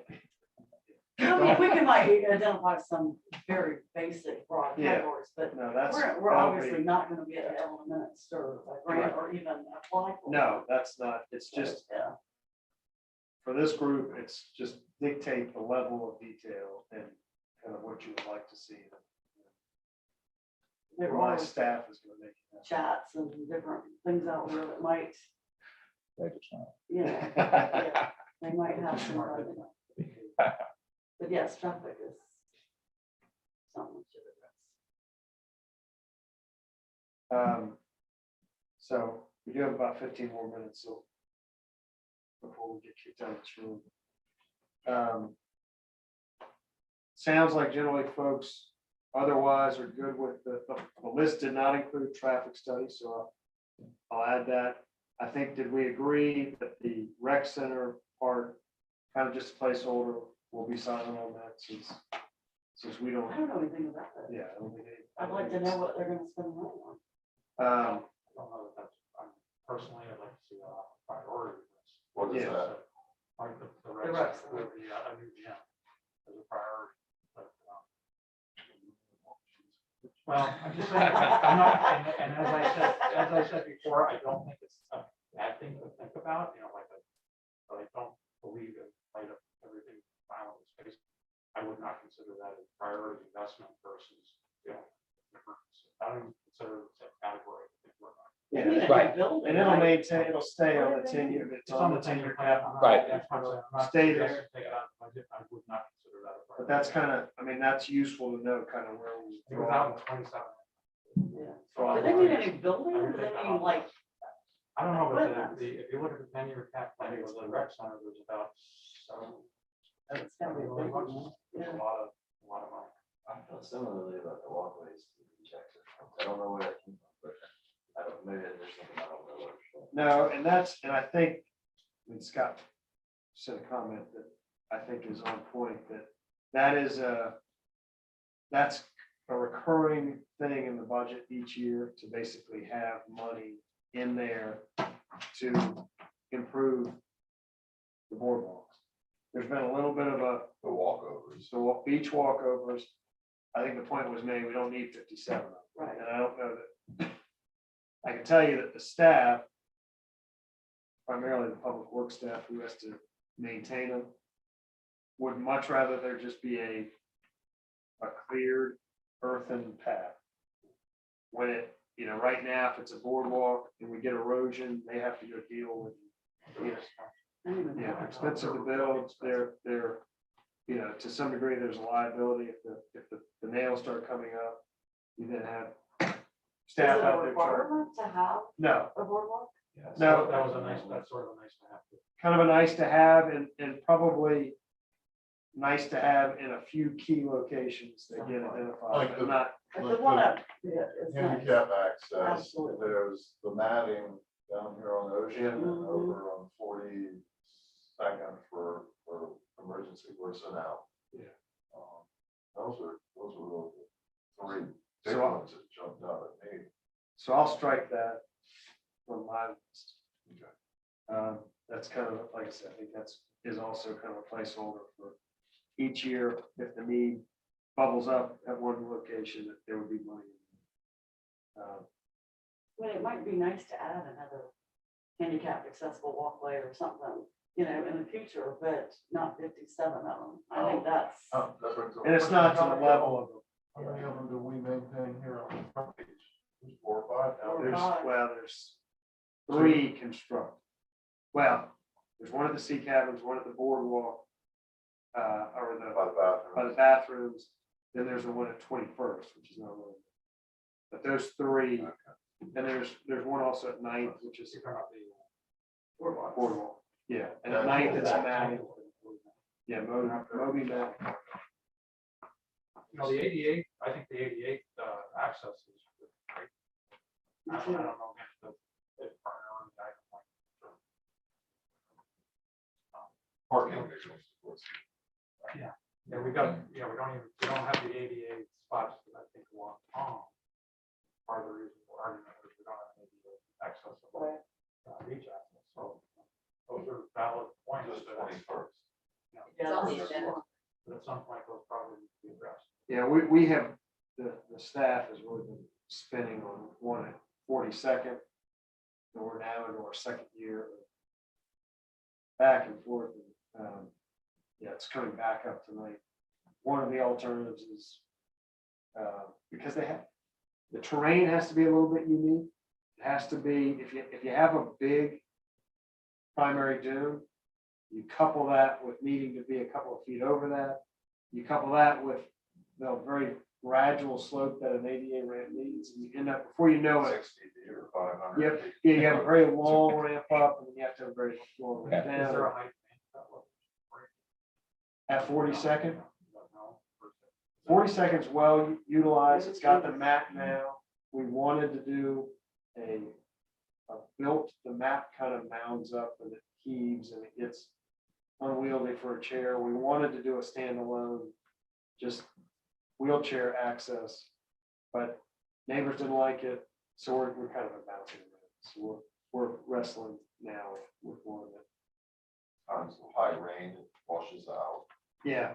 I mean, we can like identify some very basic broad Yeah. categories, but No, that's. we're that'll obviously be- not gonna be able to administer a grant or even apply for. No, that's not, it's just, Yeah. for this group, it's just dictate the level of detail and kind of what you would like to see. there My are staff is gonna make it chats and different things out there that might, They just want- you know, yeah, they might have some. But yes, traffic is something we should address. So we do have about 15 more minutes, so before we get kicked out of this room. Sounds like generally folks otherwise are good with the list did not include traffic studies, so I'll add that. I think, did we agree that the rec center part, kind of just a placeholder, will be silent on that since we don't, I don't know anything about that. yeah. I don't think it- I'd like to know what they're gonna spend money on. I don't know that that's, personally, I'd like to see a priority list. What is Yeah. that? Like the The rec rec center would be a new gym as a priority. But, well, I'm just saying, I'm not, and as I said before, I don't think it's a bad thing to think about, you know, like, but I don't believe in light of everything final space. I would not consider that a priority investment versus, you know, I don't even consider it a category. I think we're not. They need a new Right. building, And it'll right? maintain, it'll stay on the 10-year, It's on the 10-year cap. Right. That's what I'm saying. I'm not Stay suggesting there. Take it out of the budget. I would not consider that a priority. But that's kind of, I mean, that's useful to know kind of where we. It was out in 27. Yeah. draw Do the they need line. a new building or do they need like, I don't know, but Equipment. if you look at the 10-year cap plan, with the rec center, there's about it's gotta be a big one. There's Yeah. a lot of money. I feel similarly about the walkways to the beach access. I don't know where that came from, but I don't, maybe there's something I don't know. No, and I think, I mean, Scott said a comment that I think is on point, that's a recurring thing in the budget each year to basically have money in there to improve the boardwalks. There's been a little bit of The walkovers. so beach walkovers. I think the point was made, we don't need 57 of them. Right. And I don't know that, I can tell you that the staff, primarily the public works staff who has to maintain them, would much rather there just be a cleared earthen path. When it, you know, right now, if it's a boardwalk and we get erosion, they have to go deal with, you know, I don't even know. they're expensive to build, they're, you know, to some degree, there's a liability if the nails start coming up, you then have Is staff it a out there trying. requirement to have No, a boardwalk? Yeah, No. so that was a nice, that's sort of a nice to have. kind of a nice to have and probably nice to have in a few key locations that get identified, Like but the- not, But Like the one the up, yeah, it's nice. Handicap access, Absolutely. there's the matting down here on Ocean and Mhm. over on 42nd for emergency personnel. Yeah. Those are really the three big So- ones that jumped out at me. so I'll strike that from my list. That's kind of, like I said, I think is also kind of a placeholder for each year, if the need bubbles up at one location, that there would be money. But it might be nice to add another handicap accessible walkway or something, you know, in the future, but not 57 of them. I think that's, And it's not to the level of, How many of them do we maintain here on the front page? There's 4 or 5 now. there's 3 construct. Well, there's one at the sea cabins, one at the boardwalk, or By the bathroom. by the bathrooms, then there's the one at 21st, which is not really. But those 3, and there's one also at 9th, which is You're talking about the boardwalk, yeah, and at 9th it's a matting. Yeah, Moby mat, You know, the 88, I think the 88 access is great. I don't know if the priority item, like, Parking. yeah, we don't have the 88 spots that I think want part of the reason for argument is we don't have any accessible beach access, so those are valid points. Just that- 21st. you know, yeah, on the that's- agenda. But at some point, those probably need to be addressed. yeah, we have, the staff has really been spinning on one at 42nd. And we're now into our 2nd year. of Back and forth, and, yeah, it's coming back up tonight. One of the alternatives is, because they have, the terrain has to be a little bit unique. It has to be, if you have a big primary dune, you couple that with needing to be a couple of feet over that. You couple that with the very gradual slope that an ADA ramp needs, and you end up, before you know it, 60 feet or 500 you have, feet. you have a very long ramp up, and then you have to have a very long ramp Is there down. a height? That At 42nd, No. 42nd's well utilized, it's got the map now. We wanted to do a built, the map kind of mounds up and it heaves and it gets unwieldy for a chair. We wanted to do a standalone, just wheelchair access, but neighbors didn't like it, so we're kind of bouncing around. So we're wrestling now with one of it. Times of high rain, it washes out. Yeah,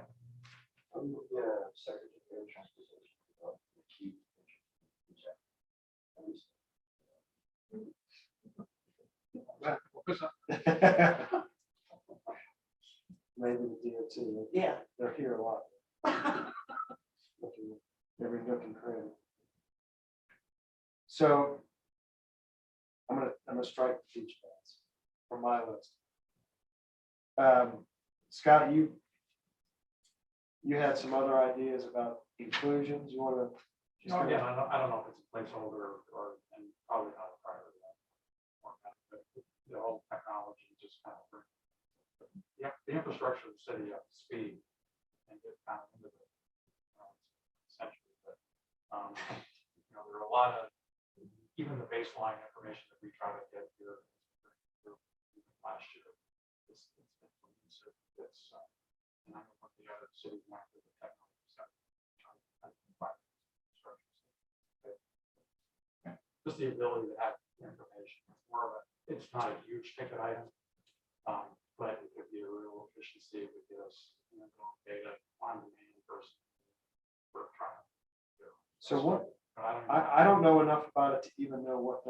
Secretary of Transportation. Keep. maybe the DOT, Yeah. they're here a lot. Looking at every nook and cranny. So I'm gonna strike the beach paths from my list. Scott, you had some other ideas about inclusions. You wanna? just No, kinda- again, I don't know if it's a placeholder or, and probably not a priority. But the whole technology just kind of bring the infrastructure of the city up to speed and get kind of into the century. But, there are a lot of, even the baseline information that we try to get here last year. It's and I don't know what the other cities want with the technology stuff. Just the ability to have information. It's more of a, it's not a huge ticket item, but it could be a real efficiency. It would give us data on demand versus we're trying to do. So what, But I don't know. I don't know enough about it to even know what is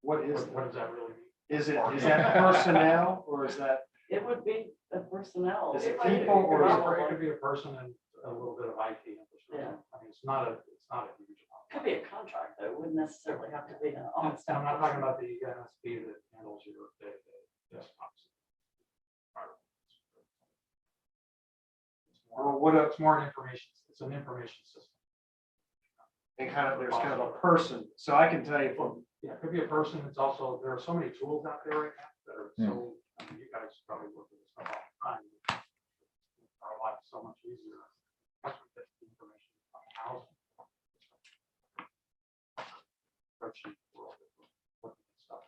What that? does that really mean? Is that personnel or is that, It would be the personnel. Is it might be people or is it- probably- It could be a person and a little bit of IT infrastructure. I mean, it's not a huge amount. Could be a contract, though, wouldn't necessarily have to be an And on-staff. I'm not talking about the NSP that handles your day-to-day desktops. It's or more, what, it's more an information, it's an information system. and kind of, there's kind of a person, so I can tell you from, Yeah, it could be a person. It's also, there are so many tools out there right now that are so, I mean, you guys probably work with this stuff all the time. Our life is so much easier. That's what gets the information on housing. Spreadsheet world, looking at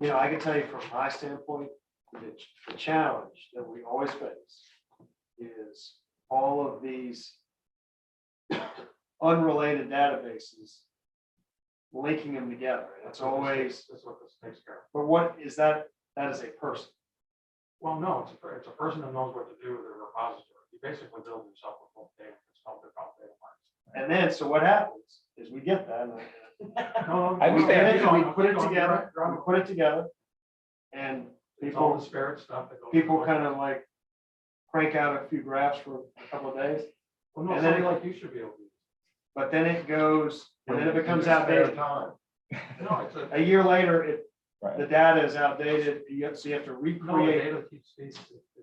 stuff. I can tell you from my standpoint, the challenge that we always face is all of these unrelated databases, linking them together. It's always, That's what this takes care of. but what is that? That is a person. Well, no, it's a person that knows what to do with their repository. You basically build yourself a full data. It's called the data marks. And then, so what happens is we get that, and No, I we understand. get it, and we keep put it going, together, you're on we put it together, and It's all people, disparate stuff that goes. people kind of like crank out a few graphs for a couple of days, Well, no, and then somebody it- like you should be able to. but then it goes, and then it becomes Spare outdated. time. No, it's A year later, Right. the data is outdated, so you have to No, the recreate. data keeps, it's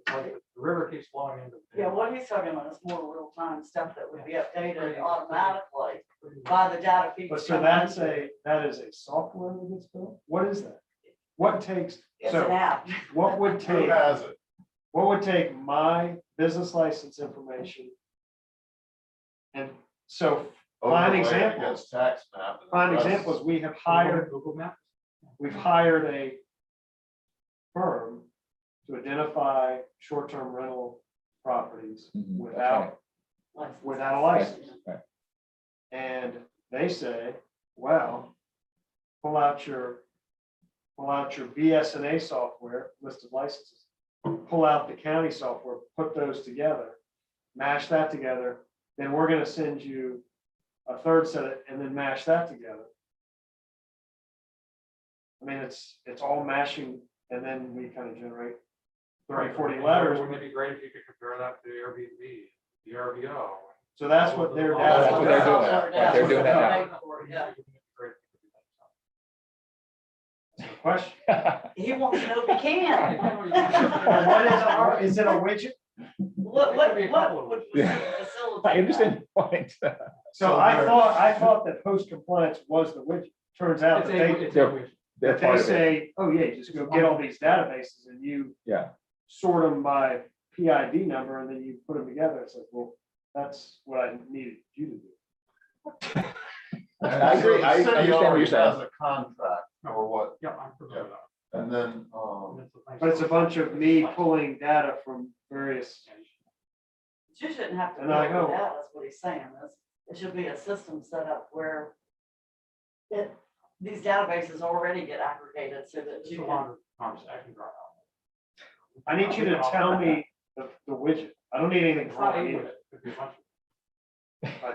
like the river keeps flowing into. the Yeah, data. what he's talking about is more real-time stuff that would be updated automatically by the data feeds. But so coming that's in. that is a software that gets built? What is that? What takes, It's an so app. what would Who take, has it? what would take my business license information? And so Prime Overlay example. against tax map. and prime the rest. example is we have hired, Google Maps. we've hired a firm to identify short-term rental properties Mhm, that's without, License. without a license. Right. And they say, well, pull out your BSNA software, list of licenses, pull out the county software, put those together, mash that together, then we're gonna send you a third set of, and then mash that together. I mean, it's all mashing, and then we kind of generate 30, 40 letters. Wouldn't it be great if you could compare that to Airbnb, the RVO, So that's what they're. that's what they're doing. That's They're what doing that paying for, yeah. Question. He wants to know if he can. What is it a widget? What would Yeah. facilitate? I understand your point. So I thought that host compliance was the widget. Turns out that they, They're that part they of it. say, oh yeah, just go get all these databases and you Yeah, sort them by PID number and then you put them together. It's like, well, that's what I needed you to do. I agree. I So the city understand what you're already saying. Has a contract or what, Yeah, I'm familiar with that. and then, But it's a bunch of me pulling data from various, You shouldn't have to And build I it go- out, that's what he's saying, is it should be a system set up where these databases already get aggregated so that It's you a can. longer conversation right now. I need you to tell me the widget. I don't need anything It's from not you. even- it'd be a bunch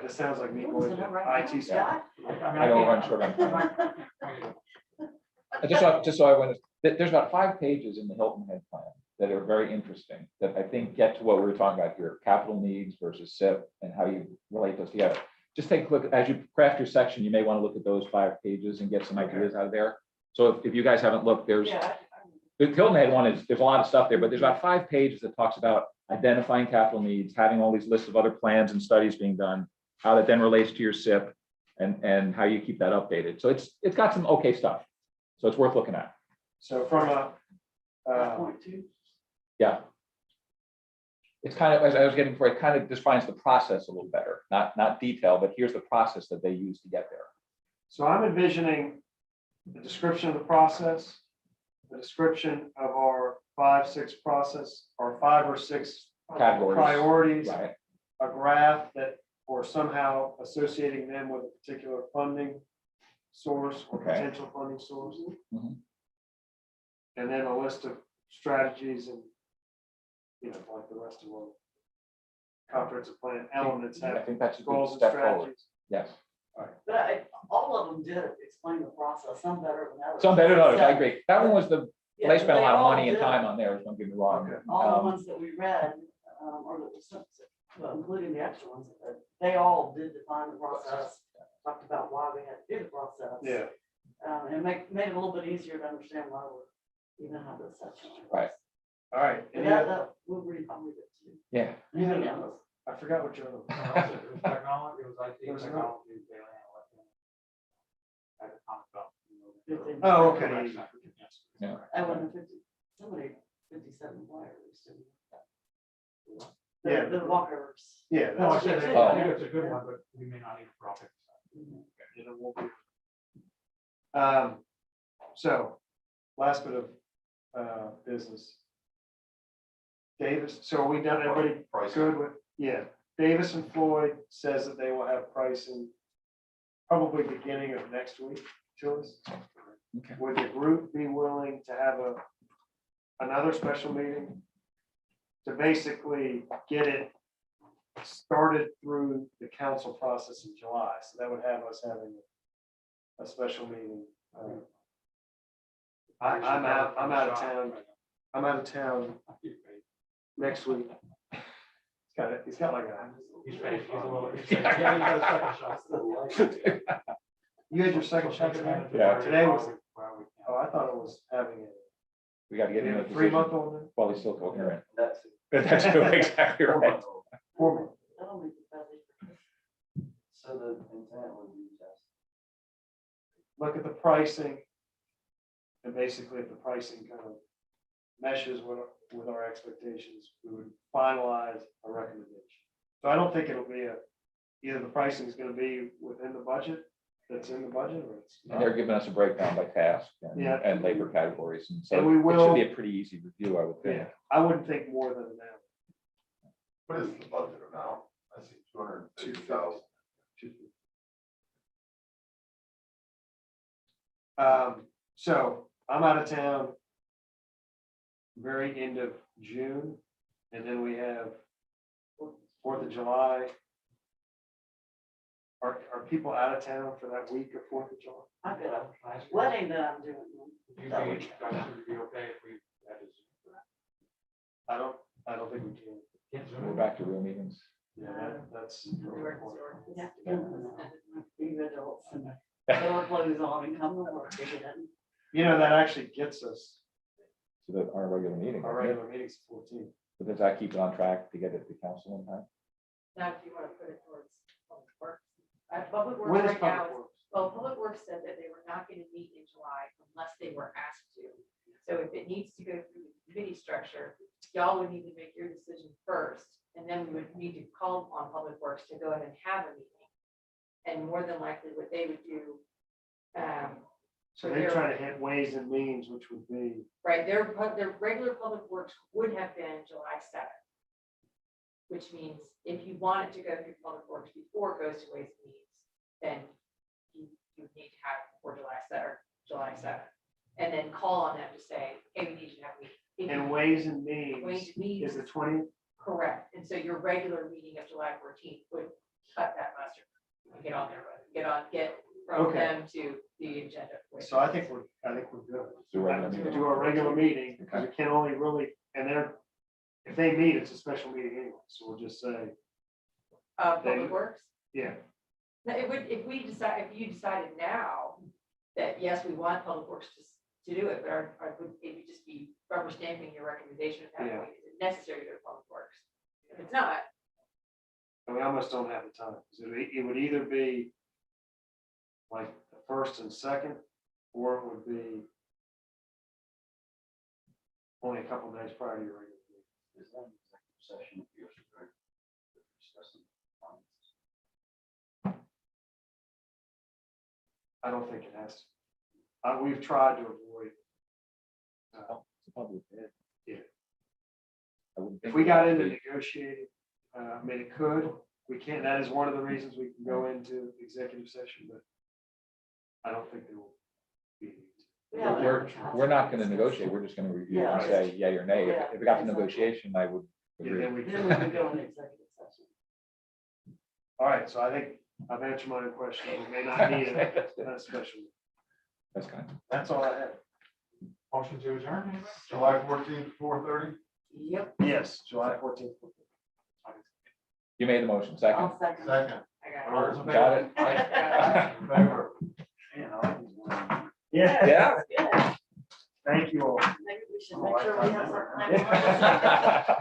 This sounds like me Who's going it to right now, IT. Scott? of- I don't run short on just so I went, there's about 5 pages in the Hilton Head plan that are very interesting, that I think get to what we were talking about here, capital needs versus SIP and how you relate those together. Just take a look, as you craft your section, you may want to look at those 5 pages and get some ideas out of there. So if you guys haven't looked, there's, Yeah, the Hilton Head one is, there's a lot of stuff there, but there's about 5 pages that talks about identifying capital needs, having all these lists of other plans and studies being done, how that then relates to your SIP and how you keep that updated. So it's got some okay stuff. So it's worth looking at. So from a, 5.2. Yeah. It's kind of, as I was getting for, it kind of defines the process a little better, not detail, but here's the process that they use to get there. so I'm envisioning the description of the process, the description of our 5, 6 process, or 5 or 6 Categories. priorities, Right. a graph that, or somehow associating them with a particular funding source or Okay. potential funding source. Mhm. And then a list of strategies and, you know, like the rest of our comprehensive plan elements I have think that's a good goals and step forward. strategies. Yes. But all of them did explain the process, some better than others. Some better than others, I So, agree. That one was yeah, they spent a lot of all money and did. time on there, don't get me wrong. Okay. All the Um, ones that we read, or that was, well, including the extra ones, they all did define the process, talked about why we had to do the process. Yeah, And made it a little bit easier to understand why we even have this section. Right. all right. But Any that, other- we'll read, I'll read it too. Yeah. Anything else? I forgot what you're. It was technology, it was IT, There was another- technology, data analytics. Had to talk about, you know, Fifteen. Oh, okay. Yes. Yeah. I went to 50, somebody 57 wires. Yeah. The walkers. Yeah. No, I that's- said, Oh. I think it's a good one, but we may not need a profit. you know, we'll be- So, last bit of business. Davis, so are we done, everybody pricing. good with, yeah, Davis and Floyd says that they will have pricing probably beginning of next week to us. Okay. Would the group be willing to have another special meeting to basically get it started through the council process in July? So that would have us having a special meeting. I'm out of town. I'm out of town next week. He's got like a, He's finished, he's a little, he's finished. Yeah, he got a second shot. you had your second shot today? Yeah. Today was, Well, we oh, I thought it was having We got to get in a a 3-month-old, while he's still coherent. That's. That's exactly right. 4-month. That'll make it better. So the intent would be just. Look at the pricing. And basically, if the pricing kind of meshes with our expectations, we would finalize a recommendation. So I don't think it'll be either the pricing is going to be within the budget, that's in the budget, or it's And they're not. giving us a breakdown by task Yeah. and labor categories. And so And we it will- should be a pretty easy review, I would think. Yeah, I wouldn't think more than an hour. What is the budget amount? I see 250,000. So I'm out of town very end of June, and then we have 4th of July. Are people out of town for that week of 4th of July? I've got a wedding that I'm doing. You That be, week. guys would be okay if we, that is. I don't think we can. Can't zoom We're in. back to real meetings. That's. We have to get them, be adults and put our clothes on and come to work again. You know, that actually gets us, To our regular meeting. our doesn't it? regular meetings 14. But does that keep it on track to get it to council in time? Now, if you want to put it towards public works. Public works When is right now, public works? well, Public Works said that they were not going to meet in July unless they were asked to. So if it needs to go through the committee structure, y'all would need to make your decision first, and then we would need to call on Public Works to go ahead and have a meeting. And more than likely, what they would do, So they're trying to hit ways and means, which would be, right, their regular Public Works would have been July 7th. Which means if you wanted to go through Public Works before it goes to Ways and Means, then you need to have it before July 7th. And then call on them to say, hey, we need you to have a meeting. If and you- ways and means Ways and Means, is the 20th. correct. And so your regular meeting of July 14th would cut that muster. And get on there, get from Okay. them to the agenda. So I think we're good. Do a regular meeting. Do our regular meeting, because it can only really, and if they meet, it's a special meeting anyway, so we'll just say, Public Works. yeah. Now, it would, if you decided now that, yes, we want Public Works to do it, but it would just be rubber stamping your recommendation at that Yeah. point. Is it necessary to go to Public Works? If it's not, And we almost don't have the time, because it would either be like the first and second, or it would be only a couple days prior to your regular meeting. Is that an executive session? If you're discussing finance? I don't think it has to. We've tried to avoid. It's a public bid. Yeah. I wouldn't If think we got it would into be. negotiating, I mean, it could, we can't, that is one of the reasons we can go into executive session, but I don't think there will be. Yeah. We're not gonna negotiate, we're just gonna review and Yeah. say yay or nay. If- Yeah. If it got to negotiation, I would Yeah, agree. then we Then we can. can go into executive session. All right, so I think I've answered my own question. We may not need a special. That's kind of. That's all I have. Motion to adjourn. July 14th, 4:30. Yep. Yes, July 14th. You made the motion, second. I'll second. Second. I got it. All those in Got favor? it. In favor. Yeah, Yeah. Good. thank you all. Maybe we should make sure we have some.